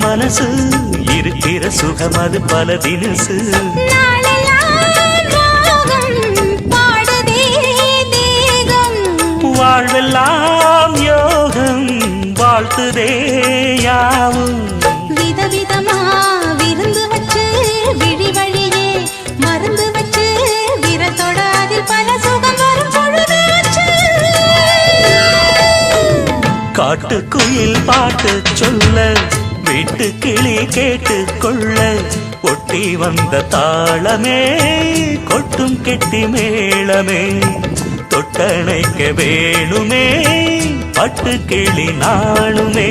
மனசு இருக்கிற சுகம் அது பல தினசு வாழ்வெல்லாம் யோகம் வாழ்த்துதே யாவும் விதவிதமா விருந்து வச்சு விழி வழியே மருந்து வச்சு விரத்தோட அதில் பல சுகம் வரும் பொழுதாச்சு காட்டுக்குயில் பாட்டு சொல்ல வீட்டு கிளி கேட்டு கொள்ள ஒட்டி வந்த தாளமே கொட்டும் கெட்டி மேளமே தொட்டணைக்க வேணுமே பட்டு கிளி நாளுமே